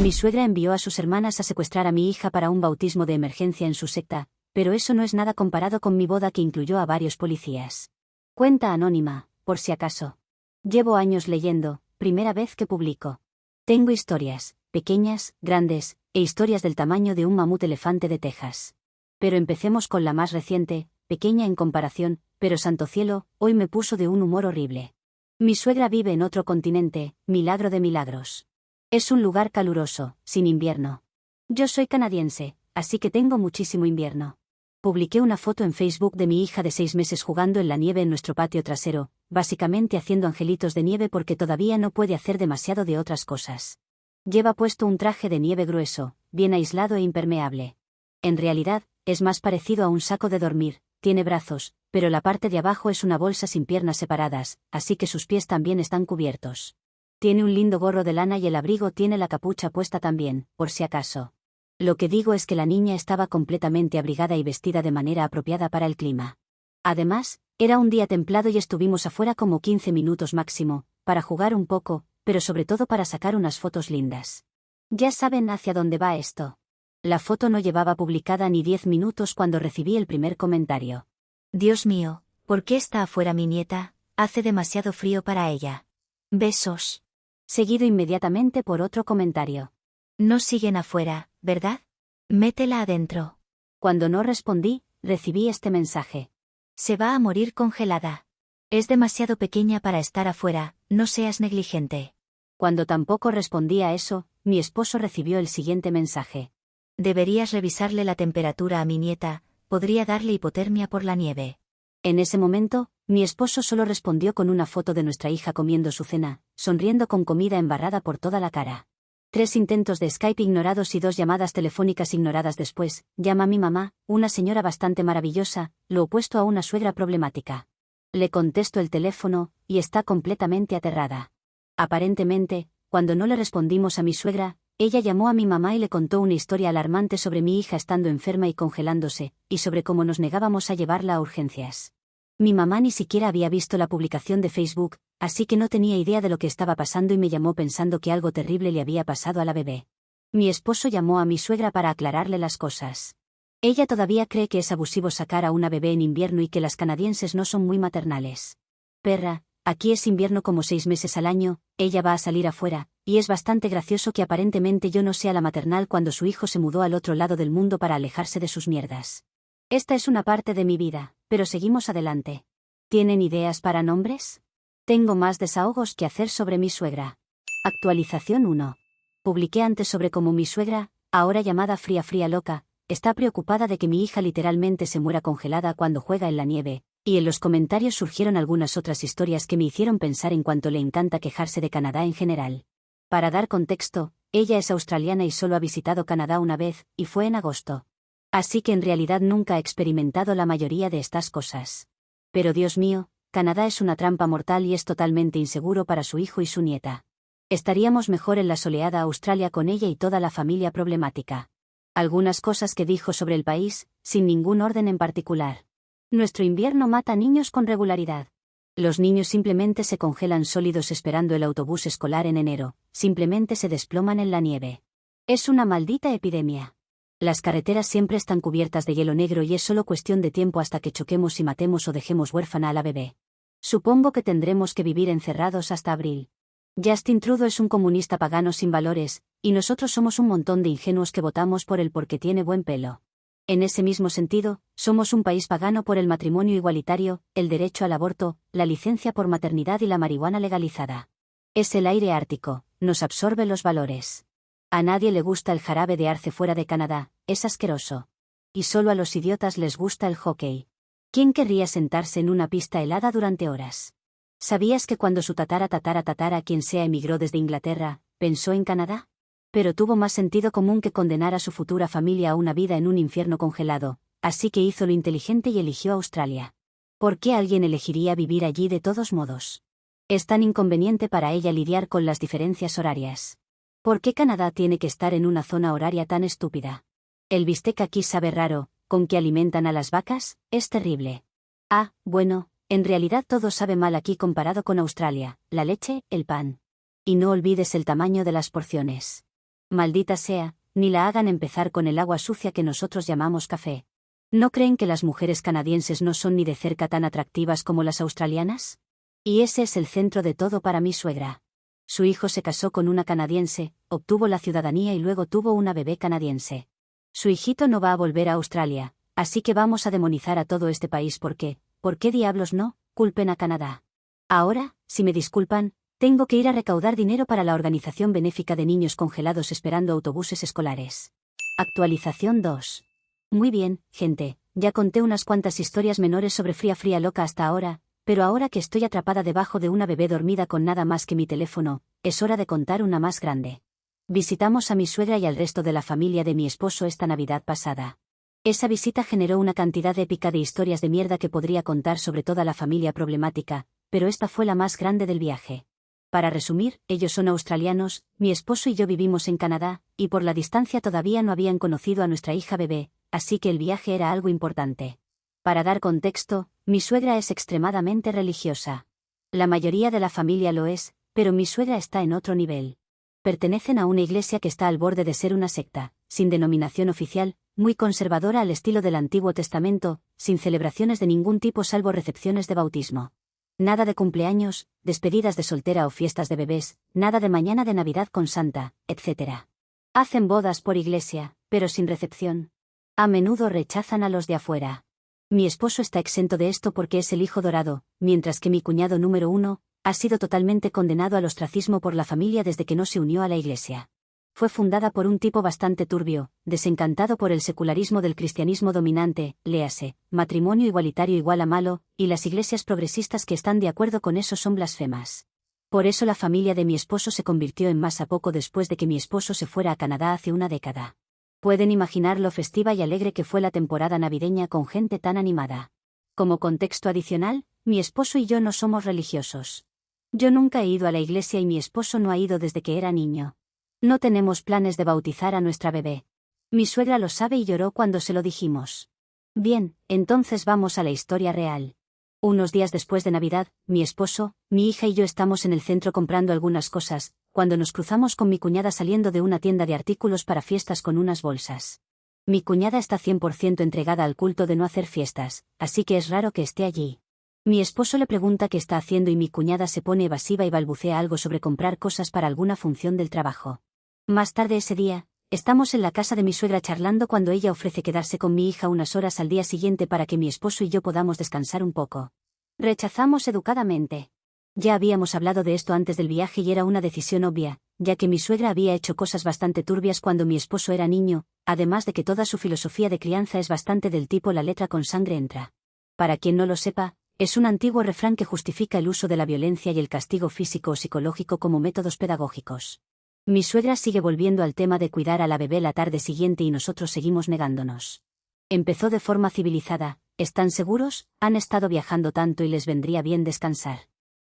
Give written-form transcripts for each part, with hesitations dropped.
Mi suegra envió a sus hermanas a secuestrar a mi hija para un bautismo de emergencia en su secta, pero eso no es nada comparado con mi boda que incluyó a varios policías. Cuenta anónima, por si acaso. Llevo años leyendo, primera vez que publico. Tengo historias, pequeñas, grandes, e historias del tamaño de un mamut elefante de Texas. Pero empecemos con la más reciente, pequeña en comparación, pero santo cielo, hoy me puso de un humor horrible. Mi suegra vive en otro continente, milagro de milagros. Es un lugar caluroso, sin invierno. Yo soy canadiense, así que tengo muchísimo invierno. Publiqué una foto en Facebook de mi hija de 6 meses jugando en la nieve en nuestro patio trasero, básicamente haciendo angelitos de nieve porque todavía no puede hacer demasiado de otras cosas. Lleva puesto un traje de nieve grueso, bien aislado e impermeable. En realidad, es más parecido a un saco de dormir, tiene brazos, pero la parte de abajo es una bolsa sin piernas separadas, así que sus pies también están cubiertos. Tiene un lindo gorro de lana y el abrigo tiene la capucha puesta también, por si acaso. Lo que digo es que la niña estaba completamente abrigada y vestida de manera apropiada para el clima. Además, era un día templado y estuvimos afuera como 15 minutos máximo, para jugar un poco, pero sobre todo para sacar unas fotos lindas. Ya saben hacia dónde va esto. La foto no llevaba publicada ni 10 minutos cuando recibí el primer comentario. Dios mío, ¿por qué está afuera mi nieta? Hace demasiado frío para ella. Besos. Seguido inmediatamente por otro comentario. No siguen afuera, ¿verdad? Métela adentro. Cuando no respondí, recibí este mensaje. Se va a morir congelada. Es demasiado pequeña para estar afuera, no seas negligente. Cuando tampoco respondí a eso, mi esposo recibió el siguiente mensaje. Deberías revisarle la temperatura a mi nieta, podría darle hipotermia por la nieve. En ese momento, mi esposo solo respondió con una foto de nuestra hija comiendo su cena, sonriendo con comida embarrada por toda la cara. 3 intentos de Skype ignorados y 2 llamadas telefónicas ignoradas después, llama a mi mamá, una señora bastante maravillosa, lo opuesto a una suegra problemática. Le contesto el teléfono, y está completamente aterrada. Aparentemente, cuando no le respondimos a mi suegra, ella llamó a mi mamá y le contó una historia alarmante sobre mi hija estando enferma y congelándose, y sobre cómo nos negábamos a llevarla a urgencias. Mi mamá ni siquiera había visto la publicación de Facebook, así que no tenía idea de lo que estaba pasando y me llamó pensando que algo terrible le había pasado a la bebé. Mi esposo llamó a mi suegra para aclararle las cosas. Ella todavía cree que es abusivo sacar a una bebé en invierno y que las canadienses no son muy maternales. Perra, aquí es invierno como 6 meses al año, ella va a salir afuera, y es bastante gracioso que aparentemente yo no sea la maternal cuando su hijo se mudó al otro lado del mundo para alejarse de sus mierdas. Esta es una parte de mi vida, pero seguimos adelante. ¿Tienen ideas para nombres? Tengo más desahogos que hacer sobre mi suegra. Actualización 1. Publiqué antes sobre cómo mi suegra, ahora llamada Fría Loca, está preocupada de que mi hija literalmente se muera congelada cuando juega en la nieve, y en los comentarios surgieron algunas otras historias que me hicieron pensar en cuánto le encanta quejarse de Canadá en general. Para dar contexto, ella es australiana y solo ha visitado Canadá una vez, y fue en agosto. Así que en realidad nunca ha experimentado la mayoría de estas cosas. Pero Dios mío, Canadá es una trampa mortal y es totalmente inseguro para su hijo y su nieta. Estaríamos mejor en la soleada Australia con ella y toda la familia problemática. Algunas cosas que dijo sobre el país, sin ningún orden en particular. Nuestro invierno mata niños con regularidad. Los niños simplemente se congelan sólidos esperando el autobús escolar en enero, simplemente se desploman en la nieve. Es una maldita epidemia. Las carreteras siempre están cubiertas de hielo negro y es solo cuestión de tiempo hasta que choquemos y matemos o dejemos huérfana a la bebé. Supongo que tendremos que vivir encerrados hasta abril. Justin Trudeau es un comunista pagano sin valores, y nosotros somos un montón de ingenuos que votamos por él porque tiene buen pelo. En ese mismo sentido, somos un país pagano por el matrimonio igualitario, el derecho al aborto, la licencia por maternidad y la marihuana legalizada. Es el aire ártico, nos absorbe los valores. A nadie le gusta el jarabe de arce fuera de Canadá, es asqueroso. Y solo a los idiotas les gusta el hockey. ¿Quién querría sentarse en una pista helada durante horas? ¿Sabías que cuando su tatara quien sea emigró desde Inglaterra, pensó en Canadá? Pero tuvo más sentido común que condenar a su futura familia a una vida en un infierno congelado, así que hizo lo inteligente y eligió Australia. ¿Por qué alguien elegiría vivir allí de todos modos? Es tan inconveniente para ella lidiar con las diferencias horarias. ¿Por qué Canadá tiene que estar en una zona horaria tan estúpida? El bistec aquí sabe raro, ¿con qué alimentan a las vacas? Es terrible. Ah, bueno, en realidad todo sabe mal aquí comparado con Australia, la leche, el pan. Y no olvides el tamaño de las porciones. Maldita sea, ni la hagan empezar con el agua sucia que nosotros llamamos café. ¿No creen que las mujeres canadienses no son ni de cerca tan atractivas como las australianas? Y ese es el centro de todo para mi suegra. Su hijo se casó con una canadiense, obtuvo la ciudadanía y luego tuvo una bebé canadiense. Su hijito no va a volver a Australia, así que vamos a demonizar a todo este país porque, ¿por qué diablos no? Culpen a Canadá. Ahora, si me disculpan, tengo que ir a recaudar dinero para la organización benéfica de niños congelados esperando autobuses escolares. Actualización 2. Muy bien, gente, ya conté unas cuantas historias menores sobre Fría Loca hasta ahora, pero ahora que estoy atrapada debajo de una bebé dormida con nada más que mi teléfono, es hora de contar una más grande. Visitamos a mi suegra y al resto de la familia de mi esposo esta Navidad pasada. Esa visita generó una cantidad épica de historias de mierda que podría contar sobre toda la familia problemática, pero esta fue la más grande del viaje. Para resumir, ellos son australianos, mi esposo y yo vivimos en Canadá, y por la distancia todavía no habían conocido a nuestra hija bebé, así que el viaje era algo importante. Para dar contexto, mi suegra es extremadamente religiosa. La mayoría de la familia lo es, pero mi suegra está en otro nivel. Pertenecen a una iglesia que está al borde de ser una secta, sin denominación oficial, muy conservadora al estilo del Antiguo Testamento, sin celebraciones de ningún tipo salvo recepciones de bautismo. Nada de cumpleaños, despedidas de soltera o fiestas de bebés, nada de mañana de Navidad con Santa, etc. Hacen bodas por iglesia, pero sin recepción. A menudo rechazan a los de afuera. Mi esposo está exento de esto porque es el hijo dorado, mientras que mi cuñado número 1, ha sido totalmente condenado al ostracismo por la familia desde que no se unió a la iglesia. Fue fundada por un tipo bastante turbio, desencantado por el secularismo del cristianismo dominante, léase, matrimonio igualitario igual a malo, y las iglesias progresistas que están de acuerdo con eso son blasfemas. Por eso la familia de mi esposo se convirtió en masa poco después de que mi esposo se fuera a Canadá hace una década. Pueden imaginar lo festiva y alegre que fue la temporada navideña con gente tan animada. Como contexto adicional, mi esposo y yo no somos religiosos. Yo nunca he ido a la iglesia y mi esposo no ha ido desde que era niño. No tenemos planes de bautizar a nuestra bebé. Mi suegra lo sabe y lloró cuando se lo dijimos. Bien, entonces vamos a la historia real. Unos días después de Navidad, mi esposo, mi hija y yo estamos en el centro comprando algunas cosas, cuando nos cruzamos con mi cuñada saliendo de una tienda de artículos para fiestas con unas bolsas. Mi cuñada está 100% entregada al culto de no hacer fiestas, así que es raro que esté allí. Mi esposo le pregunta qué está haciendo y mi cuñada se pone evasiva y balbucea algo sobre comprar cosas para alguna función del trabajo. Más tarde ese día, estamos en la casa de mi suegra charlando cuando ella ofrece quedarse con mi hija unas horas al día siguiente para que mi esposo y yo podamos descansar un poco. Rechazamos educadamente. Ya habíamos hablado de esto antes del viaje y era una decisión obvia, ya que mi suegra había hecho cosas bastante turbias cuando mi esposo era niño, además de que toda su filosofía de crianza es bastante del tipo la letra con sangre entra. Para quien no lo sepa, es un antiguo refrán que justifica el uso de la violencia y el castigo físico o psicológico como métodos pedagógicos. Mi suegra sigue volviendo al tema de cuidar a la bebé la tarde siguiente y nosotros seguimos negándonos. Empezó de forma civilizada, ¿están seguros? Han estado viajando tanto y les vendría bien descansar.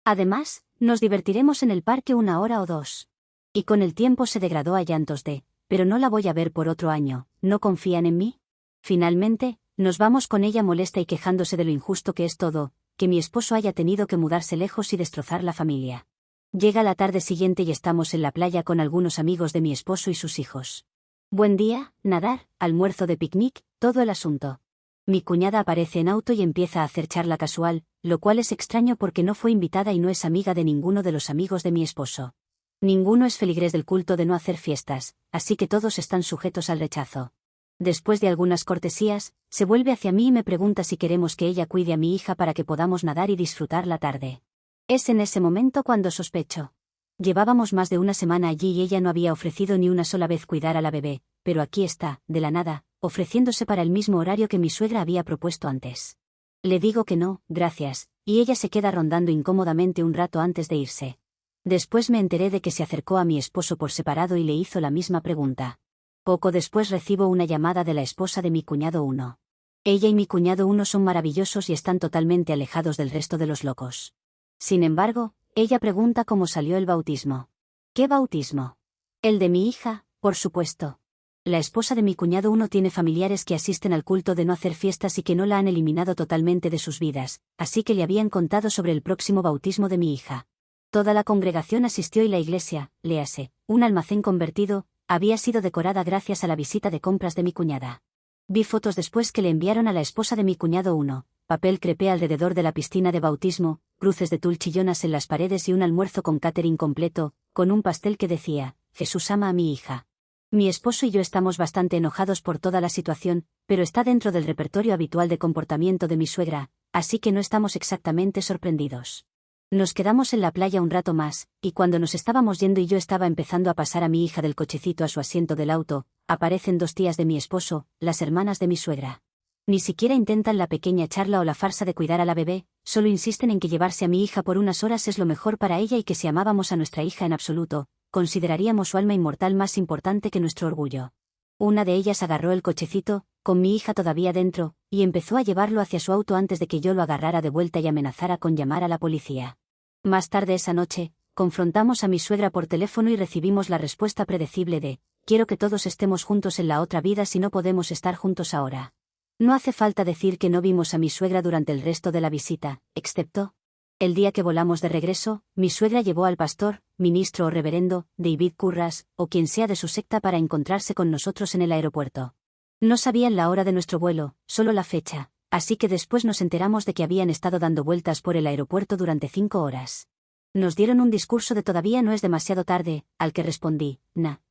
Además, nos divertiremos en el parque 1 hora o 2. Y con el tiempo se degradó a llantos de, pero no la voy a ver por otro año, ¿no confían en mí? Finalmente, nos vamos con ella molesta y quejándose de lo injusto que es todo, que mi esposo haya tenido que mudarse lejos y destrozar la familia. Llega la tarde siguiente y estamos en la playa con algunos amigos de mi esposo y sus hijos. Buen día, nadar, almuerzo de picnic, todo el asunto. Mi cuñada aparece en auto y empieza a hacer charla casual, lo cual es extraño porque no fue invitada y no es amiga de ninguno de los amigos de mi esposo. Ninguno es feligrés del culto de no hacer fiestas, así que todos están sujetos al rechazo. Después de algunas cortesías, se vuelve hacia mí y me pregunta si queremos que ella cuide a mi hija para que podamos nadar y disfrutar la tarde. Es en ese momento cuando sospecho. Llevábamos más de una semana allí y ella no había ofrecido ni una sola vez cuidar a la bebé, pero aquí está, de la nada, ofreciéndose para el mismo horario que mi suegra había propuesto antes. Le digo que no, gracias, y ella se queda rondando incómodamente un rato antes de irse. Después me enteré de que se acercó a mi esposo por separado y le hizo la misma pregunta. Poco después recibo una llamada de la esposa de mi cuñado 1. Ella y mi cuñado 1 son maravillosos y están totalmente alejados del resto de los locos. Sin embargo, ella pregunta cómo salió el bautismo. ¿Qué bautismo? El de mi hija, por supuesto. La esposa de mi cuñado 1 tiene familiares que asisten al culto de no hacer fiestas y que no la han eliminado totalmente de sus vidas, así que le habían contado sobre el próximo bautismo de mi hija. Toda la congregación asistió y la iglesia, léase, un almacén convertido, Había sido decorada gracias a la visita de compras de mi cuñada. Vi fotos después que le enviaron a la esposa de mi cuñado papel crepé alrededor de la piscina de bautismo, cruces de tul chillonas en las paredes y un almuerzo con catering completo, con un pastel que decía, Jesús ama a mi hija. Mi esposo y yo estamos bastante enojados por toda la situación, pero está dentro del repertorio habitual de comportamiento de mi suegra, así que no estamos exactamente sorprendidos. Nos quedamos en la playa un rato más, y cuando nos estábamos yendo y yo estaba empezando a pasar a mi hija del cochecito a su asiento del auto, aparecen 2 tías de mi esposo, las hermanas de mi suegra. Ni siquiera intentan la pequeña charla o la farsa de cuidar a la bebé, solo insisten en que llevarse a mi hija por unas horas es lo mejor para ella y que si amábamos a nuestra hija en absoluto, consideraríamos su alma inmortal más importante que nuestro orgullo. Una de ellas agarró el cochecito, con mi hija todavía dentro, y empezó a llevarlo hacia su auto antes de que yo lo agarrara de vuelta y amenazara con llamar a la policía. Más tarde esa noche, confrontamos a mi suegra por teléfono y recibimos la respuesta predecible de, quiero que todos estemos juntos en la otra vida si no podemos estar juntos ahora. No hace falta decir que no vimos a mi suegra durante el resto de la visita, excepto el día que volamos de regreso, mi suegra llevó al pastor, ministro o reverendo, David Curras, o quien sea de su secta para encontrarse con nosotros en el aeropuerto. No sabían la hora de nuestro vuelo, solo la fecha, así que después nos enteramos de que habían estado dando vueltas por el aeropuerto durante 5 horas. Nos dieron un discurso de todavía no es demasiado tarde, al que respondí,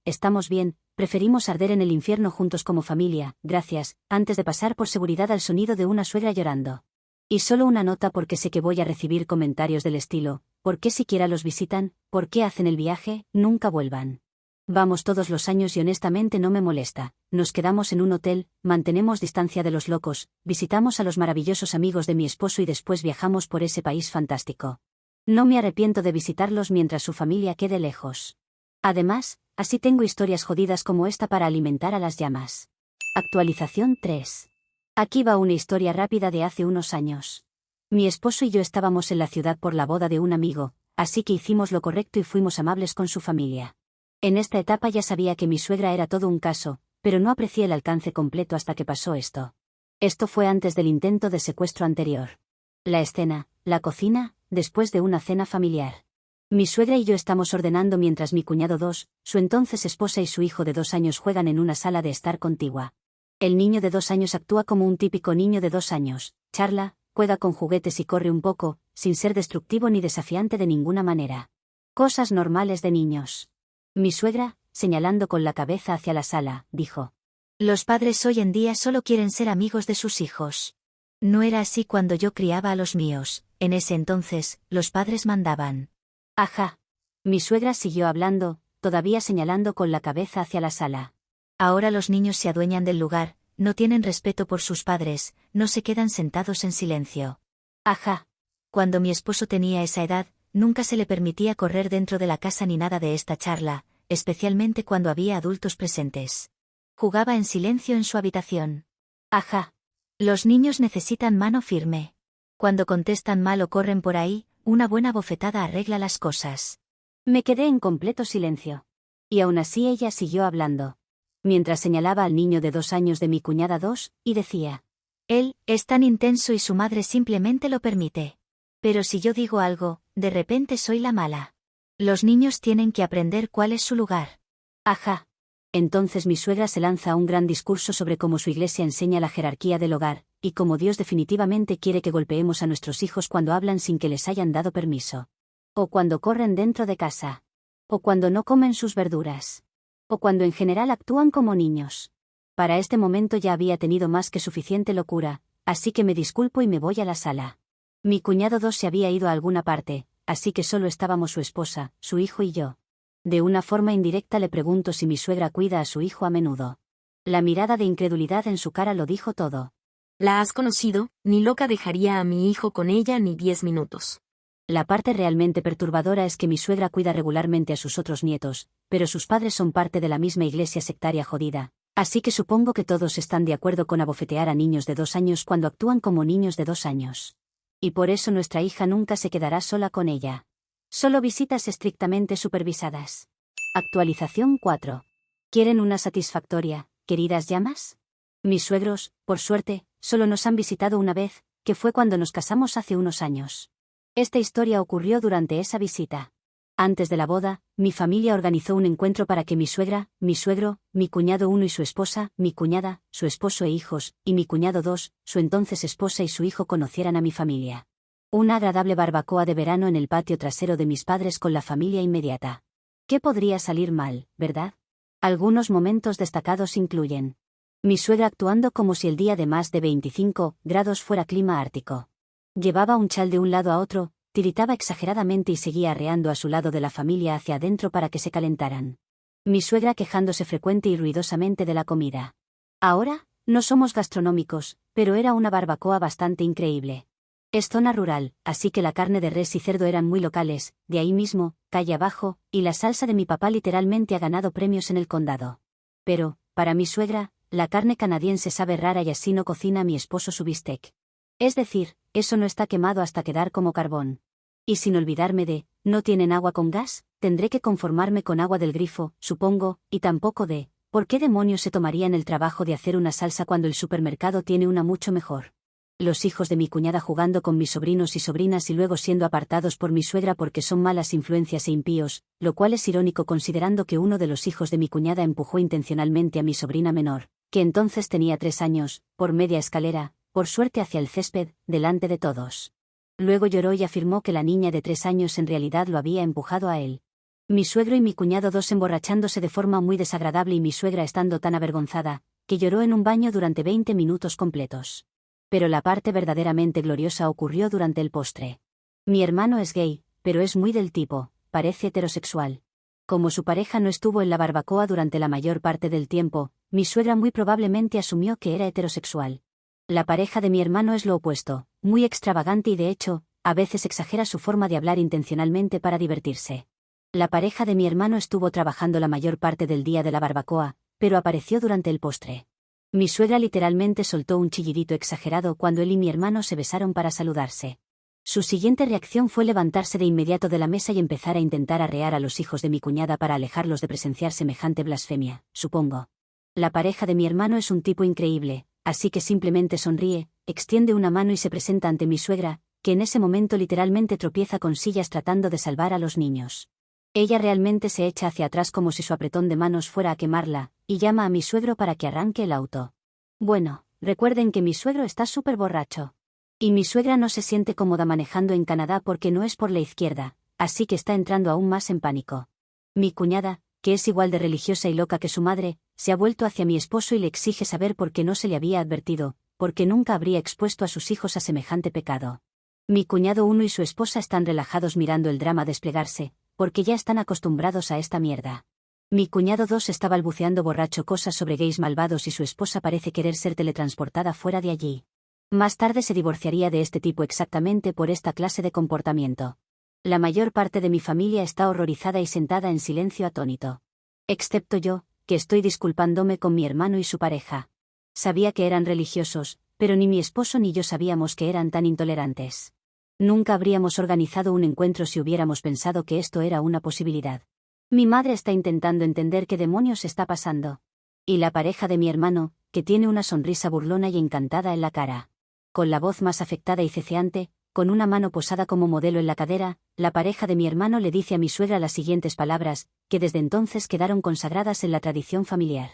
estamos bien, preferimos arder en el infierno juntos como familia, gracias, antes de pasar por seguridad al sonido de una suegra llorando. Y solo una nota porque sé que voy a recibir comentarios del estilo, ¿por qué siquiera los visitan? ¿Por qué hacen el viaje? Nunca vuelvan. Vamos todos los años y honestamente no me molesta, nos quedamos en un hotel, mantenemos distancia de los locos, visitamos a los maravillosos amigos de mi esposo y después viajamos por ese país fantástico. No me arrepiento de visitarlos mientras su familia quede lejos. Además, así tengo historias jodidas como esta para alimentar a las llamas. Actualización 3. Aquí va una historia rápida de hace unos años. Mi esposo y yo estábamos en la ciudad por la boda de un amigo, así que hicimos lo correcto y fuimos amables con su familia. En esta etapa ya sabía que mi suegra era todo un caso, pero no aprecié el alcance completo hasta que pasó esto. Esto fue antes del intento de secuestro anterior. La escena, la cocina, después de una cena familiar. Mi suegra y yo estamos ordenando mientras mi cuñado 2, su entonces esposa y su hijo de 2 años juegan en una sala de estar contigua. El niño de 2 años actúa como un típico niño de 2 años, charla, juega con juguetes y corre un poco, sin ser destructivo ni desafiante de ninguna manera. Cosas normales de niños. Mi suegra, señalando con la cabeza hacia la sala, dijo: Los padres hoy en día solo quieren ser amigos de sus hijos. No era así cuando yo criaba a los míos, en ese entonces, los padres mandaban. Ajá. Mi suegra siguió hablando, todavía señalando con la cabeza hacia la sala. Ahora los niños se adueñan del lugar, no tienen respeto por sus padres, no se quedan sentados en silencio. Ajá. Cuando mi esposo tenía esa edad, nunca se le permitía correr dentro de la casa ni nada de esta charla, especialmente cuando había adultos presentes. Jugaba en silencio en su habitación. Ajá. Los niños necesitan mano firme. Cuando contestan mal o corren por ahí, una buena bofetada arregla las cosas. Me quedé en completo silencio. Y aún así ella siguió hablando. Mientras señalaba al niño de 2 años de mi cuñada 2, y decía: Él es tan intenso y su madre simplemente lo permite. Pero si yo digo algo, de repente soy la mala. Los niños tienen que aprender cuál es su lugar. Ajá. Entonces mi suegra se lanza a un gran discurso sobre cómo su iglesia enseña la jerarquía del hogar, y cómo Dios definitivamente quiere que golpeemos a nuestros hijos cuando hablan sin que les hayan dado permiso. O cuando corren dentro de casa. O cuando no comen sus verduras. O cuando en general actúan como niños. Para este momento ya había tenido más que suficiente locura, así que me disculpo y me voy a la sala. Mi cuñado 2 se había ido a alguna parte, así que solo estábamos su esposa, su hijo y yo. De una forma indirecta le pregunto si mi suegra cuida a su hijo a menudo. La mirada de incredulidad en su cara lo dijo todo. ¿La has conocido? Ni loca dejaría a mi hijo con ella ni 10 minutos. La parte realmente perturbadora es que mi suegra cuida regularmente a sus otros nietos, pero sus padres son parte de la misma iglesia sectaria jodida, así que supongo que todos están de acuerdo con abofetear a niños de 2 años cuando actúan como niños de 2 años. Y por eso nuestra hija nunca se quedará sola con ella. Solo visitas estrictamente supervisadas. Actualización 4. ¿Quieren una satisfactoria, queridas llamas? Mis suegros, por suerte, solo nos han visitado una vez, que fue cuando nos casamos hace unos años. Esta historia ocurrió durante esa visita. Antes de la boda, mi familia organizó un encuentro para que mi suegra, mi suegro, mi cuñado 1 y su esposa, mi cuñada, su esposo e hijos, y mi cuñado 2, su entonces esposa y su hijo conocieran a mi familia. Una agradable barbacoa de verano en el patio trasero de mis padres con la familia inmediata. ¿Qué podría salir mal, verdad? Algunos momentos destacados incluyen: mi suegra actuando como si el día de más de 25 grados fuera clima ártico. Llevaba un chal de un lado a otro, tiritaba exageradamente y seguía arreando a su lado de la familia hacia adentro para que se calentaran. Mi suegra quejándose frecuente y ruidosamente de la comida. Ahora, no somos gastronómicos, pero era una barbacoa bastante increíble. Es zona rural, así que la carne de res y cerdo eran muy locales, de ahí mismo, calle abajo, y la salsa de mi papá literalmente ha ganado premios en el condado. Pero, para mi suegra, la carne canadiense sabe rara y así no cocina mi esposo su bistec. Es decir, eso no está quemado hasta quedar como carbón. Y sin olvidarme de, ¿no tienen agua con gas? Tendré que conformarme con agua del grifo, supongo, y tampoco de, ¿por qué demonios se tomarían el trabajo de hacer una salsa cuando el supermercado tiene una mucho mejor? Los hijos de mi cuñada jugando con mis sobrinos y sobrinas y luego siendo apartados por mi suegra porque son malas influencias e impíos, lo cual es irónico considerando que uno de los hijos de mi cuñada empujó intencionalmente a mi sobrina menor, que entonces tenía 3 años, por media escalera, por suerte hacia el césped, delante de todos. Luego lloró y afirmó que la niña de 3 años en realidad lo había empujado a él. Mi suegro y mi cuñado 2 emborrachándose de forma muy desagradable y mi suegra estando tan avergonzada, que lloró en un baño durante 20 minutos completos. Pero la parte verdaderamente gloriosa ocurrió durante el postre. Mi hermano es gay, pero es muy del tipo, parece heterosexual. Como su pareja no estuvo en la barbacoa durante la mayor parte del tiempo, mi suegra muy probablemente asumió que era heterosexual. La pareja de mi hermano es lo opuesto, muy extravagante y de hecho, a veces exagera su forma de hablar intencionalmente para divertirse. La pareja de mi hermano estuvo trabajando la mayor parte del día de la barbacoa, pero apareció durante el postre. Mi suegra literalmente soltó un chillidito exagerado cuando él y mi hermano se besaron para saludarse. Su siguiente reacción fue levantarse de inmediato de la mesa y empezar a intentar arrear a los hijos de mi cuñada para alejarlos de presenciar semejante blasfemia, supongo. La pareja de mi hermano es un tipo increíble, así que simplemente sonríe, extiende una mano y se presenta ante mi suegra, que en ese momento literalmente tropieza con sillas tratando de salvar a los niños. Ella realmente se echa hacia atrás como si su apretón de manos fuera a quemarla, y llama a mi suegro para que arranque el auto. Bueno, recuerden que mi suegro está súper borracho. Y mi suegra no se siente cómoda manejando en Canadá porque no es por la izquierda, así que está entrando aún más en pánico. Mi cuñada, que es igual de religiosa y loca que su madre, se ha vuelto hacia mi esposo y le exige saber por qué no se le había advertido, porque nunca habría expuesto a sus hijos a semejante pecado. Mi cuñado 1 y su esposa están relajados mirando el drama desplegarse, porque ya están acostumbrados a esta mierda. Mi cuñado 2 está balbuceando borracho cosas sobre gays malvados y su esposa parece querer ser teletransportada fuera de allí. Más tarde se divorciaría de este tipo exactamente por esta clase de comportamiento. La mayor parte de mi familia está horrorizada y sentada en silencio atónito. Excepto yo, que estoy disculpándome con mi hermano y su pareja. Sabía que eran religiosos, pero ni mi esposo ni yo sabíamos que eran tan intolerantes. Nunca habríamos organizado un encuentro si hubiéramos pensado que esto era una posibilidad. Mi madre está intentando entender qué demonios está pasando. Y la pareja de mi hermano, que tiene una sonrisa burlona y encantada en la cara. Con la voz más afectada y ceceante, con una mano posada como modelo en la cadera, la pareja de mi hermano le dice a mi suegra las siguientes palabras, que desde entonces quedaron consagradas en la tradición familiar.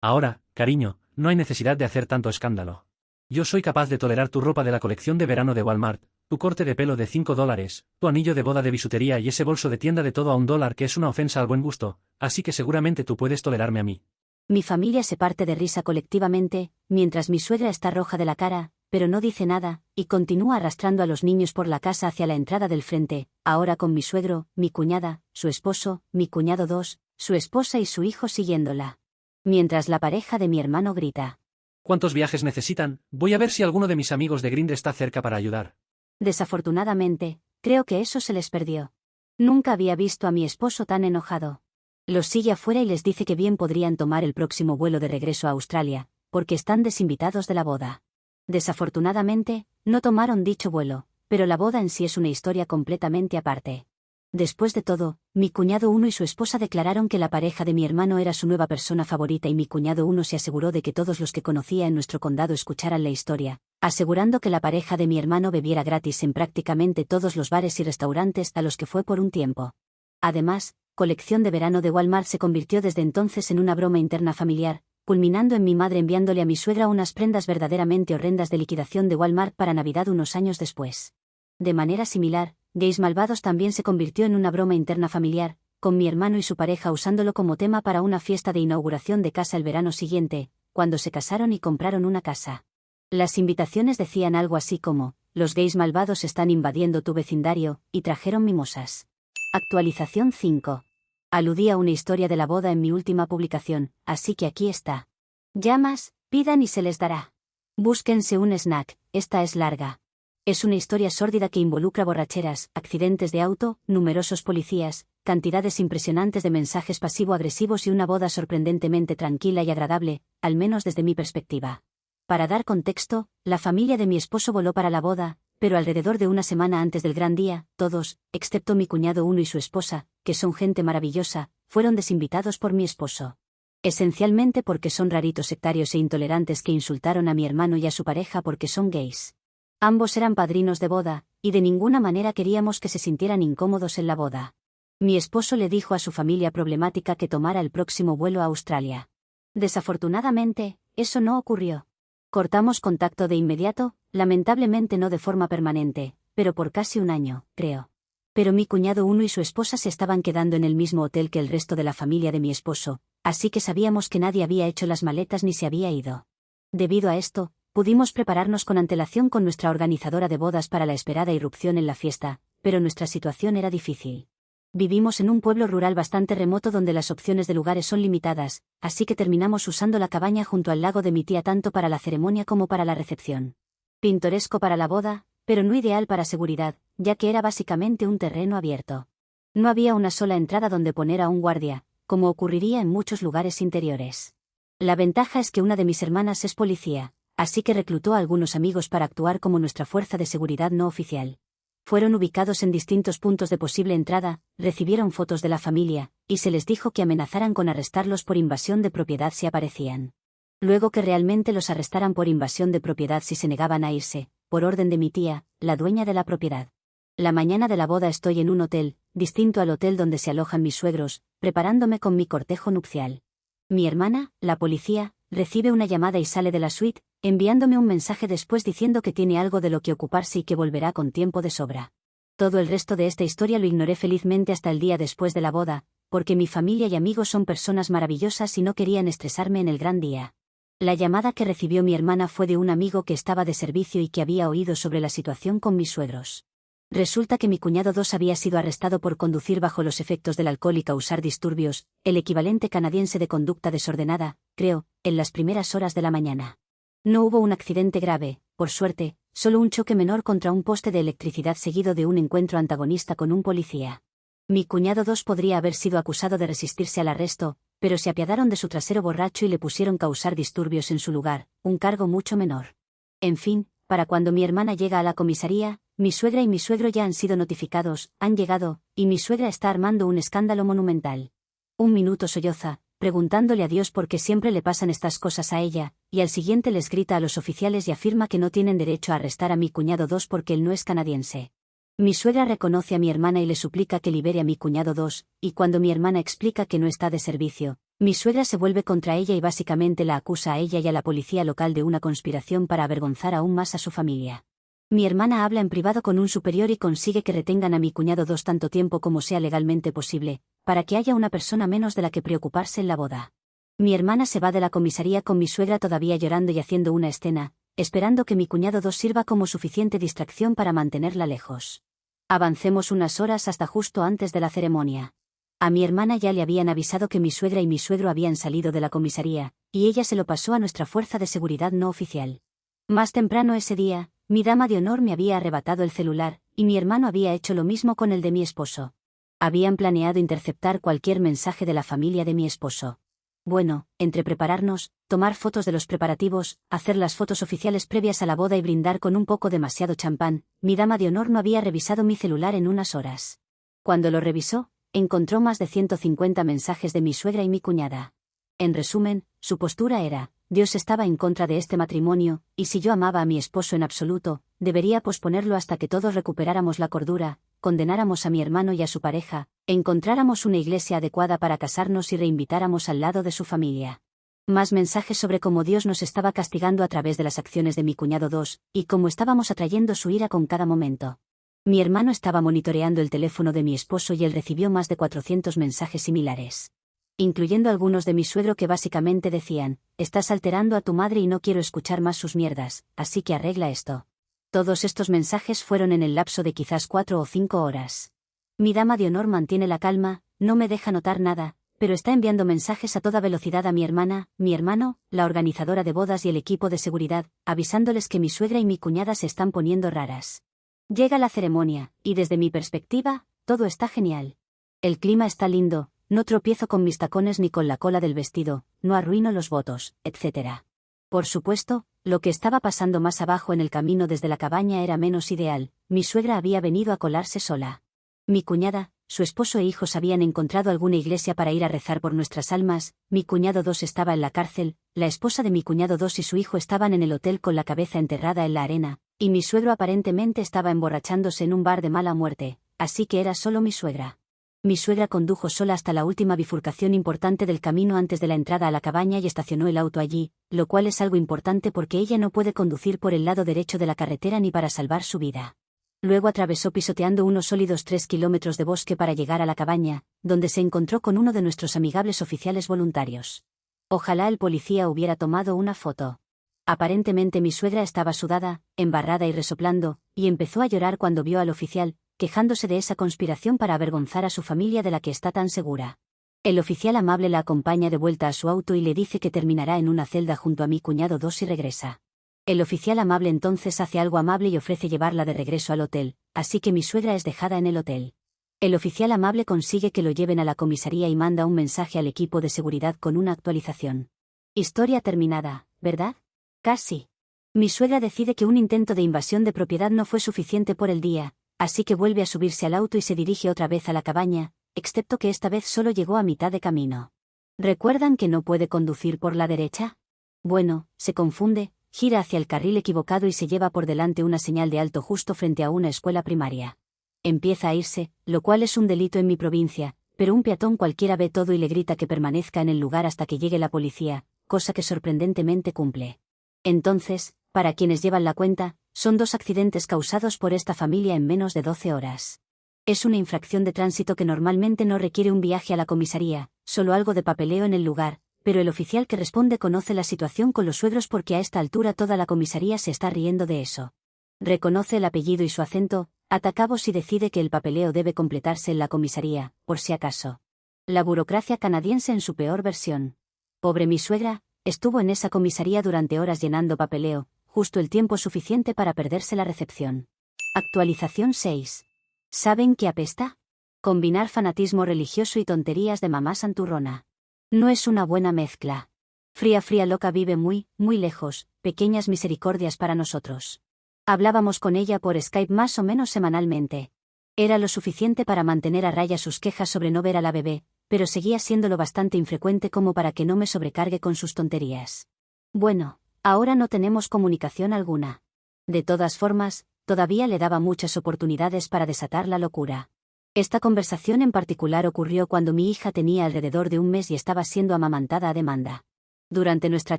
Ahora, cariño, no hay necesidad de hacer tanto escándalo. Yo soy capaz de tolerar tu ropa de la colección de verano de Walmart, tu corte de pelo de $5, tu anillo de boda de bisutería y ese bolso de tienda de todo a $1 que es una ofensa al buen gusto, así que seguramente tú puedes tolerarme a mí. Mi familia se parte de risa colectivamente, mientras mi suegra está roja de la cara, pero no dice nada, y continúa arrastrando a los niños por la casa hacia la entrada del frente, ahora con mi suegro, mi cuñada, su esposo, mi cuñado 2, su esposa y su hijo siguiéndola. Mientras la pareja de mi hermano grita. ¿Cuántos viajes necesitan? Voy a ver si alguno de mis amigos de Grindr está cerca para ayudar. Desafortunadamente, creo que eso se les perdió. Nunca había visto a mi esposo tan enojado. Los sigue afuera y les dice que bien podrían tomar el próximo vuelo de regreso a Australia, porque están desinvitados de la boda. Desafortunadamente, no tomaron dicho vuelo, pero la boda en sí es una historia completamente aparte. Después de todo, mi cuñado 1 y su esposa declararon que la pareja de mi hermano era su nueva persona favorita y mi cuñado 1 se aseguró de que todos los que conocía en nuestro condado escucharan la historia, asegurando que la pareja de mi hermano bebiera gratis en prácticamente todos los bares y restaurantes a los que fue por un tiempo. Además, colección de verano de Walmart se convirtió desde entonces en una broma interna familiar, culminando en mi madre enviándole a mi suegra unas prendas verdaderamente horrendas de liquidación de Walmart para Navidad unos años después. De manera similar, Gays Malvados también se convirtió en una broma interna familiar, con mi hermano y su pareja usándolo como tema para una fiesta de inauguración de casa el verano siguiente, cuando se casaron y compraron una casa. Las invitaciones decían algo así como: los gays malvados están invadiendo tu vecindario, y trajeron mimosas. Actualización 5. Aludí a una historia de la boda en mi última publicación, así que aquí está. Llamas, pidan y se les dará. Búsquense un snack, esta es larga. Es una historia sórdida que involucra borracheras, accidentes de auto, numerosos policías, cantidades impresionantes de mensajes pasivo-agresivos y una boda sorprendentemente tranquila y agradable, al menos desde mi perspectiva. Para dar contexto, la familia de mi esposo voló para la boda, pero alrededor de una semana antes del gran día, todos, excepto mi cuñado uno y su esposa, que son gente maravillosa, fueron desinvitados por mi esposo. Esencialmente porque son raritos sectarios e intolerantes que insultaron a mi hermano y a su pareja porque son gays. Ambos eran padrinos de boda, y de ninguna manera queríamos que se sintieran incómodos en la boda. Mi esposo le dijo a su familia problemática que tomara el próximo vuelo a Australia. Desafortunadamente, eso no ocurrió. Cortamos contacto de inmediato, lamentablemente no de forma permanente, pero por casi un año, creo. Pero mi cuñado uno y su esposa se estaban quedando en el mismo hotel que el resto de la familia de mi esposo, así que sabíamos que nadie había hecho las maletas ni se había ido. Debido a esto, pudimos prepararnos con antelación con nuestra organizadora de bodas para la esperada irrupción en la fiesta, pero nuestra situación era difícil. Vivimos en un pueblo rural bastante remoto donde las opciones de lugares son limitadas, así que terminamos usando la cabaña junto al lago de mi tía tanto para la ceremonia como para la recepción. Pintoresco para la boda, pero no ideal para seguridad, ya que era básicamente un terreno abierto. No había una sola entrada donde poner a un guardia, como ocurriría en muchos lugares interiores. La ventaja es que una de mis hermanas es policía, así que reclutó a algunos amigos para actuar como nuestra fuerza de seguridad no oficial. Fueron ubicados en distintos puntos de posible entrada, recibieron fotos de la familia, y se les dijo que amenazaran con arrestarlos por invasión de propiedad si aparecían. Luego que realmente los arrestaran por invasión de propiedad si se negaban a irse, por orden de mi tía, la dueña de la propiedad. La mañana de la boda estoy en un hotel, distinto al hotel donde se alojan mis suegros, preparándome con mi cortejo nupcial. Mi hermana, la policía, recibe una llamada y sale de la suite, enviándome un mensaje después diciendo que tiene algo de lo que ocuparse y que volverá con tiempo de sobra. Todo el resto de esta historia lo ignoré felizmente hasta el día después de la boda, porque mi familia y amigos son personas maravillosas y no querían estresarme en el gran día. La llamada que recibió mi hermana fue de un amigo que estaba de servicio y que había oído sobre la situación con mis suegros. Resulta que mi cuñado 2 había sido arrestado por conducir bajo los efectos del alcohol y causar disturbios, el equivalente canadiense de conducta desordenada, creo, en las primeras horas de la mañana. No hubo un accidente grave, por suerte, solo un choque menor contra un poste de electricidad seguido de un encuentro antagonista con un policía. Mi cuñado 2 podría haber sido acusado de resistirse al arresto, pero se apiadaron de su trasero borracho y le pusieron causar disturbios en su lugar, un cargo mucho menor. En fin, para cuando mi hermana llega a la comisaría, mi suegra y mi suegro ya han sido notificados, han llegado, y mi suegra está armando un escándalo monumental. Un minuto solloza, preguntándole a Dios por qué siempre le pasan estas cosas a ella, y al siguiente les grita a los oficiales y afirma que no tienen derecho a arrestar a mi cuñado 2 porque él no es canadiense. Mi suegra reconoce a mi hermana y le suplica que libere a mi cuñado 2, y cuando mi hermana explica que no está de servicio, mi suegra se vuelve contra ella y básicamente la acusa a ella y a la policía local de una conspiración para avergonzar aún más a su familia. Mi hermana habla en privado con un superior y consigue que retengan a mi cuñado 2 tanto tiempo como sea legalmente posible, para que haya una persona menos de la que preocuparse en la boda. Mi hermana se va de la comisaría con mi suegra todavía llorando y haciendo una escena, esperando que mi cuñado 2 sirva como suficiente distracción para mantenerla lejos. Avancemos unas horas hasta justo antes de la ceremonia. A mi hermana ya le habían avisado que mi suegra y mi suegro habían salido de la comisaría, y ella se lo pasó a nuestra fuerza de seguridad no oficial. Más temprano ese día, mi dama de honor me había arrebatado el celular, y mi hermano había hecho lo mismo con el de mi esposo. Habían planeado interceptar cualquier mensaje de la familia de mi esposo. Bueno, entre prepararnos, tomar fotos de los preparativos, hacer las fotos oficiales previas a la boda y brindar con un poco demasiado champán, mi dama de honor no había revisado mi celular en unas horas. Cuando lo revisó, encontró más de 150 mensajes de mi suegra y mi cuñada. En resumen, su postura era: Dios estaba en contra de este matrimonio, y si yo amaba a mi esposo en absoluto, debería posponerlo hasta que todos recuperáramos la cordura, condenáramos a mi hermano y a su pareja, encontráramos una iglesia adecuada para casarnos y reinvitáramos al lado de su familia. Más mensajes sobre cómo Dios nos estaba castigando a través de las acciones de mi cuñado 2, y cómo estábamos atrayendo su ira con cada momento. Mi hermano estaba monitoreando el teléfono de mi esposo y él recibió más de 400 mensajes similares, incluyendo algunos de mi suegro que básicamente decían: estás alterando a tu madre y no quiero escuchar más sus mierdas, así que arregla esto. Todos estos mensajes fueron en el lapso de quizás 4 o 5 horas. Mi dama de honor mantiene la calma, no me deja notar nada, pero está enviando mensajes a toda velocidad a mi hermana, mi hermano, la organizadora de bodas y el equipo de seguridad, avisándoles que mi suegra y mi cuñada se están poniendo raras. Llega la ceremonia, y desde mi perspectiva, todo está genial. El clima está lindo, no tropiezo con mis tacones ni con la cola del vestido, no arruino los votos, etc. Por supuesto, lo que estaba pasando más abajo en el camino desde la cabaña era menos ideal. Mi suegra había venido a colarse sola. Mi cuñada, su esposo e hijos habían encontrado alguna iglesia para ir a rezar por nuestras almas, mi cuñado 2 estaba en la cárcel, la esposa de mi cuñado 2 y su hijo estaban en el hotel con la cabeza enterrada en la arena, y mi suegro aparentemente estaba emborrachándose en un bar de mala muerte, así que era solo mi suegra. Mi suegra condujo sola hasta la última bifurcación importante del camino antes de la entrada a la cabaña y estacionó el auto allí, lo cual es algo importante porque ella no puede conducir por el lado derecho de la carretera ni para salvar su vida. Luego atravesó pisoteando unos sólidos 3 kilómetros de bosque para llegar a la cabaña, donde se encontró con uno de nuestros amigables oficiales voluntarios. Ojalá el policía hubiera tomado una foto. Aparentemente mi suegra estaba sudada, embarrada y resoplando, y empezó a llorar cuando vio al oficial, quejándose de esa conspiración para avergonzar a su familia de la que está tan segura. El oficial amable la acompaña de vuelta a su auto y le dice que terminará en una celda junto a mi cuñado 2 y regresa. El oficial amable entonces hace algo amable y ofrece llevarla de regreso al hotel, así que mi suegra es dejada en el hotel. El oficial amable consigue que lo lleven a la comisaría y manda un mensaje al equipo de seguridad con una actualización. Historia terminada, ¿verdad? Casi. Mi suegra decide que un intento de invasión de propiedad no fue suficiente por el día, así que vuelve a subirse al auto y se dirige otra vez a la cabaña, excepto que esta vez solo llegó a mitad de camino. ¿Recuerdan que no puede conducir por la derecha? Bueno, se confunde, gira hacia el carril equivocado y se lleva por delante una señal de alto justo frente a una escuela primaria. Empieza a irse, lo cual es un delito en mi provincia, pero un peatón cualquiera ve todo y le grita que permanezca en el lugar hasta que llegue la policía, cosa que sorprendentemente cumple. Entonces, para quienes llevan la cuenta, son 2 accidentes causados por esta familia en menos de 12 horas. Es una infracción de tránsito que normalmente no requiere un viaje a la comisaría, solo algo de papeleo en el lugar, pero el oficial que responde conoce la situación con los suegros porque a esta altura toda la comisaría se está riendo de eso. Reconoce el apellido y su acento, ata cabos y decide que el papeleo debe completarse en la comisaría, por si acaso. La burocracia canadiense en su peor versión. Pobre mi suegra, estuvo en esa comisaría durante horas llenando papeleo, justo el tiempo suficiente para perderse la recepción. Actualización 6. ¿Saben qué apesta? Combinar fanatismo religioso y tonterías de mamá santurrona. No es una buena mezcla. Fría loca vive muy, muy lejos, pequeñas misericordias para nosotros. Hablábamos con ella por Skype más o menos semanalmente. Era lo suficiente para mantener a raya sus quejas sobre no ver a la bebé, pero seguía siendo lo bastante infrecuente como para que no me sobrecargue con sus tonterías. Bueno, ahora no tenemos comunicación alguna. De todas formas, todavía le daba muchas oportunidades para desatar la locura. Esta conversación en particular ocurrió cuando mi hija tenía alrededor de un mes y estaba siendo amamantada a demanda. Durante nuestra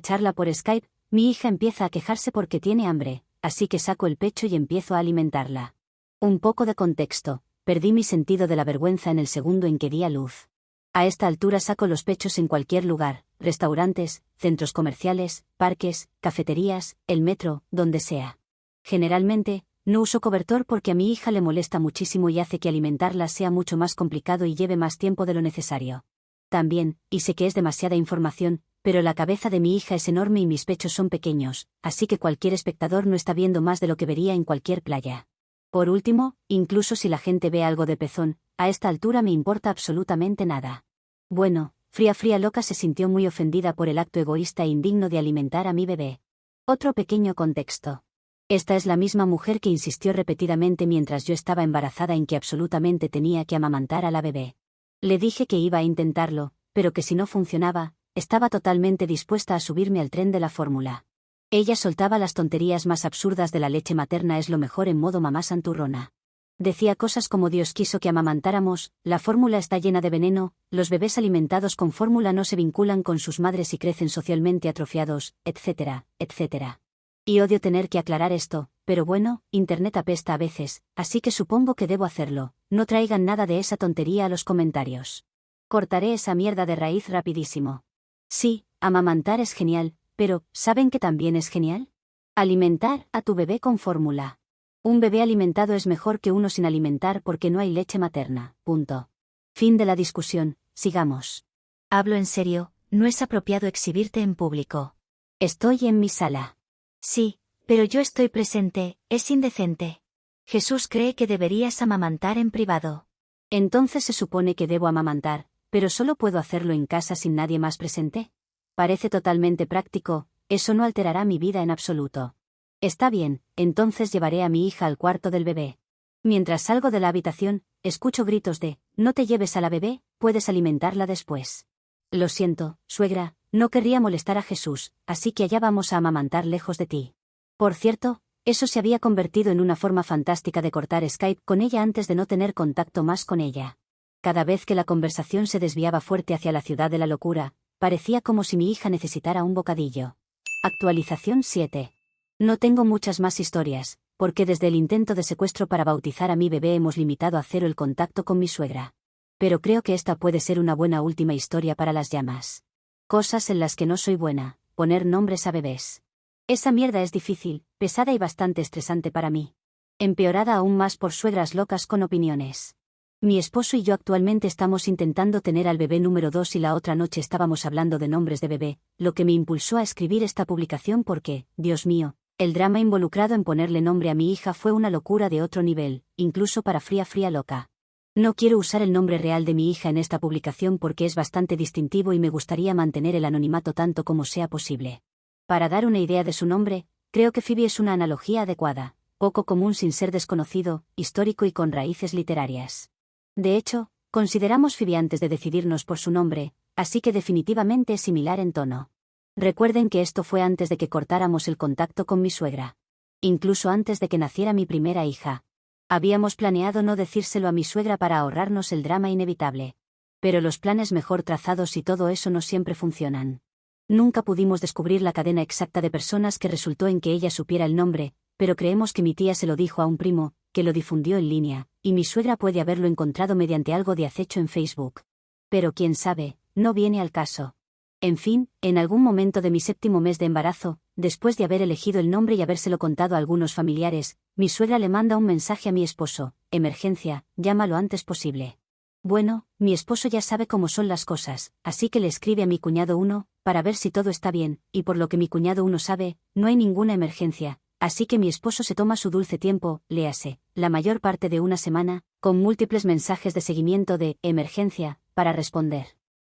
charla por Skype, mi hija empieza a quejarse porque tiene hambre, así que saco el pecho y empiezo a alimentarla. Un poco de contexto, perdí mi sentido de la vergüenza en el segundo en que di a luz. A esta altura saco los pechos en cualquier lugar, restaurantes, centros comerciales, parques, cafeterías, el metro, donde sea. Generalmente, no uso cobertor porque a mi hija le molesta muchísimo y hace que alimentarla sea mucho más complicado y lleve más tiempo de lo necesario. También, y sé que es demasiada información, pero la cabeza de mi hija es enorme y mis pechos son pequeños, así que cualquier espectador no está viendo más de lo que vería en cualquier playa. Por último, incluso si la gente ve algo de pezón, a esta altura me importa absolutamente nada. Bueno, fría loca se sintió muy ofendida por el acto egoísta e indigno de alimentar a mi bebé. Otro pequeño contexto. Esta es la misma mujer que insistió repetidamente mientras yo estaba embarazada en que absolutamente tenía que amamantar a la bebé. Le dije que iba a intentarlo, pero que si no funcionaba, estaba totalmente dispuesta a subirme al tren de la fórmula. Ella soltaba las tonterías más absurdas de la leche materna es lo mejor en modo mamá santurrona. Decía cosas como Dios quiso que amamantáramos, la fórmula está llena de veneno, los bebés alimentados con fórmula no se vinculan con sus madres y crecen socialmente atrofiados, etcétera, etcétera. Y odio tener que aclarar esto, pero bueno, Internet apesta a veces, así que supongo que debo hacerlo. No traigan nada de esa tontería a los comentarios. Cortaré esa mierda de raíz rapidísimo. Sí, amamantar es genial, pero ¿saben qué también es genial? Alimentar a tu bebé con fórmula. Un bebé alimentado es mejor que uno sin alimentar porque no hay leche materna. Punto. Fin de la discusión, sigamos. Hablo en serio, no es apropiado exhibirte en público. Estoy en mi sala. Sí, pero yo estoy presente, es indecente. Jesús cree que deberías amamantar en privado. Entonces se supone que debo amamantar, pero solo puedo hacerlo en casa sin nadie más presente. Parece totalmente práctico, eso no alterará mi vida en absoluto. Está bien, entonces llevaré a mi hija al cuarto del bebé. Mientras salgo de la habitación, escucho gritos de, no te lleves a la bebé, puedes alimentarla después. Lo siento, suegra, no querría molestar a Jesús, así que allá vamos a amamantar lejos de ti. Por cierto, eso se había convertido en una forma fantástica de cortar Skype con ella antes de no tener contacto más con ella. Cada vez que la conversación se desviaba fuerte hacia la ciudad de la locura, parecía como si mi hija necesitara un bocadillo. Actualización 7. No tengo muchas más historias, porque desde el intento de secuestro para bautizar a mi bebé hemos limitado a cero el contacto con mi suegra. Pero creo que esta puede ser una buena última historia para las llamas. Cosas en las que no soy buena, poner nombres a bebés. Esa mierda es difícil, pesada y bastante estresante para mí. Empeorada aún más por suegras locas con opiniones. Mi esposo y yo actualmente estamos intentando tener al bebé número 2 y la otra noche estábamos hablando de nombres de bebé, lo que me impulsó a escribir esta publicación porque, Dios mío, el drama involucrado en ponerle nombre a mi hija fue una locura de otro nivel, incluso para Fría Loca. No quiero usar el nombre real de mi hija en esta publicación porque es bastante distintivo y me gustaría mantener el anonimato tanto como sea posible. Para dar una idea de su nombre, creo que Phoebe es una analogía adecuada, poco común sin ser desconocido, histórico y con raíces literarias. De hecho, consideramos Phoebe antes de decidirnos por su nombre, así que definitivamente es similar en tono. Recuerden que esto fue antes de que cortáramos el contacto con mi suegra. Incluso antes de que naciera mi primera hija. Habíamos planeado no decírselo a mi suegra para ahorrarnos el drama inevitable. Pero los planes mejor trazados y todo eso no siempre funcionan. Nunca pudimos descubrir la cadena exacta de personas que resultó en que ella supiera el nombre, pero creemos que mi tía se lo dijo a un primo, que lo difundió en línea, y mi suegra puede haberlo encontrado mediante algo de acecho en Facebook. Pero quién sabe, no viene al caso. En fin, en algún momento de mi 7º mes de embarazo, después de haber elegido el nombre y habérselo contado a algunos familiares, mi suegra le manda un mensaje a mi esposo, emergencia, llama lo antes posible. Bueno, mi esposo ya sabe cómo son las cosas, así que le escribe a mi cuñado 1, para ver si todo está bien, y por lo que mi cuñado 1 sabe, no hay ninguna emergencia, así que mi esposo se toma su dulce tiempo, léase, la mayor parte de una semana, con múltiples mensajes de seguimiento de emergencia, para responder.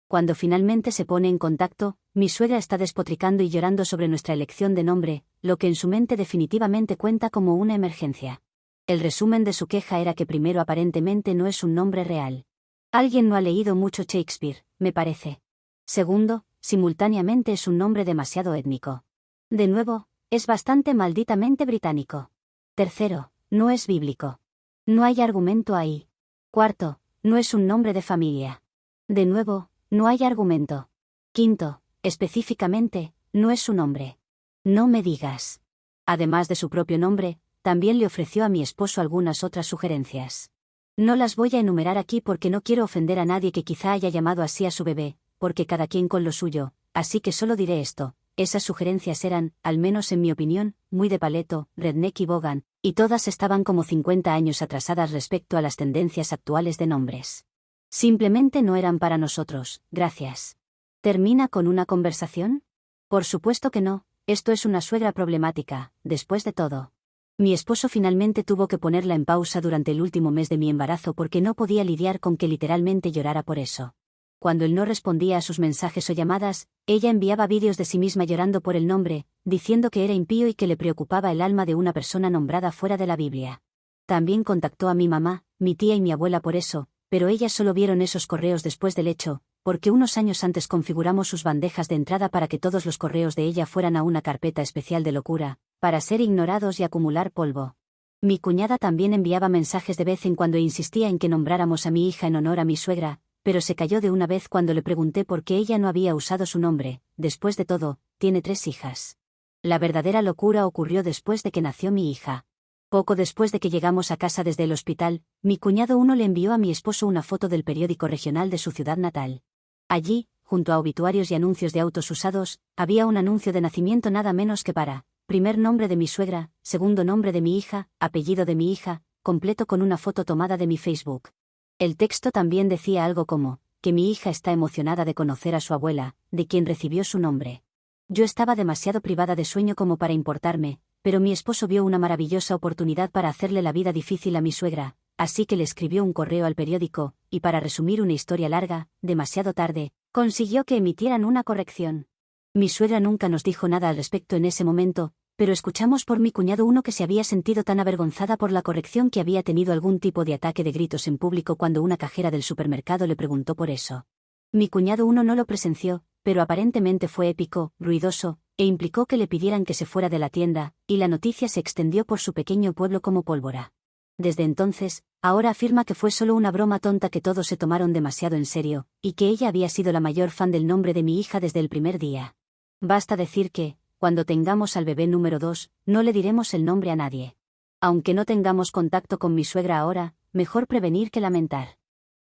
Cuando finalmente se pone en contacto, mi suegra está despotricando y llorando sobre nuestra elección de nombre, lo que en su mente definitivamente cuenta como una emergencia. El resumen de su queja era que primero aparentemente no es un nombre real. Alguien no ha leído mucho Shakespeare, me parece. Segundo, simultáneamente es un nombre demasiado étnico. De nuevo, es bastante malditamente británico. Tercero, no es bíblico. No hay argumento ahí. Cuarto, no es un nombre de familia. De nuevo, no hay argumento. Quinto, específicamente, no es su nombre. No me digas. Además de su propio nombre, también le ofreció a mi esposo algunas otras sugerencias. No las voy a enumerar aquí porque no quiero ofender a nadie que quizá haya llamado así a su bebé, porque cada quien con lo suyo, así que solo diré esto. Esas sugerencias eran, al menos en mi opinión, muy de paleto, redneck y bogan, y todas estaban como 50 años atrasadas respecto a las tendencias actuales de nombres. Simplemente no eran para nosotros, gracias. ¿Termina con una conversación? Por supuesto que no, esto es una suegra problemática, después de todo. Mi esposo finalmente tuvo que ponerla en pausa durante el último mes de mi embarazo porque no podía lidiar con que literalmente llorara por eso. Cuando él no respondía a sus mensajes o llamadas, ella enviaba vídeos de sí misma llorando por el nombre, diciendo que era impío y que le preocupaba el alma de una persona nombrada fuera de la Biblia. También contactó a mi mamá, mi tía y mi abuela por eso, pero ellas solo vieron esos correos después del hecho, porque unos años antes configuramos sus bandejas de entrada para que todos los correos de ella fueran a una carpeta especial de locura, para ser ignorados y acumular polvo. Mi cuñada también enviaba mensajes de vez en cuando e insistía en que nombráramos a mi hija en honor a mi suegra, pero se calló de una vez cuando le pregunté por qué ella no había usado su nombre. Después de todo, tiene 3 hijas. La verdadera locura ocurrió después de que nació mi hija. Poco después de que llegamos a casa desde el hospital, mi cuñado le envió a mi esposo una foto del periódico regional de su ciudad natal. Allí, junto a obituarios y anuncios de autos usados, había un anuncio de nacimiento nada menos que para: primer nombre de mi suegra, segundo nombre de mi hija, apellido de mi hija, completo con una foto tomada de mi Facebook. El texto también decía algo como, que mi hija está emocionada de conocer a su abuela, de quien recibió su nombre. Yo estaba demasiado privada de sueño como para importarme, pero mi esposo vio una maravillosa oportunidad para hacerle la vida difícil a mi suegra, así que le escribió un correo al periódico, y para resumir una historia larga, demasiado tarde, consiguió que emitieran una corrección. Mi suegra nunca nos dijo nada al respecto en ese momento, pero escuchamos por mi cuñado que se había sentido tan avergonzada por la corrección que había tenido algún tipo de ataque de gritos en público cuando una cajera del supermercado le preguntó por eso. Mi cuñado no lo presenció, pero aparentemente fue épico, ruidoso, e implicó que le pidieran que se fuera de la tienda, y la noticia se extendió por su pequeño pueblo como pólvora. Desde entonces, ahora afirma que fue solo una broma tonta que todos se tomaron demasiado en serio, y que ella había sido la mayor fan del nombre de mi hija desde el primer día. Basta decir que, cuando tengamos al bebé número 2, no le diremos el nombre a nadie. Aunque no tengamos contacto con mi suegra ahora, mejor prevenir que lamentar.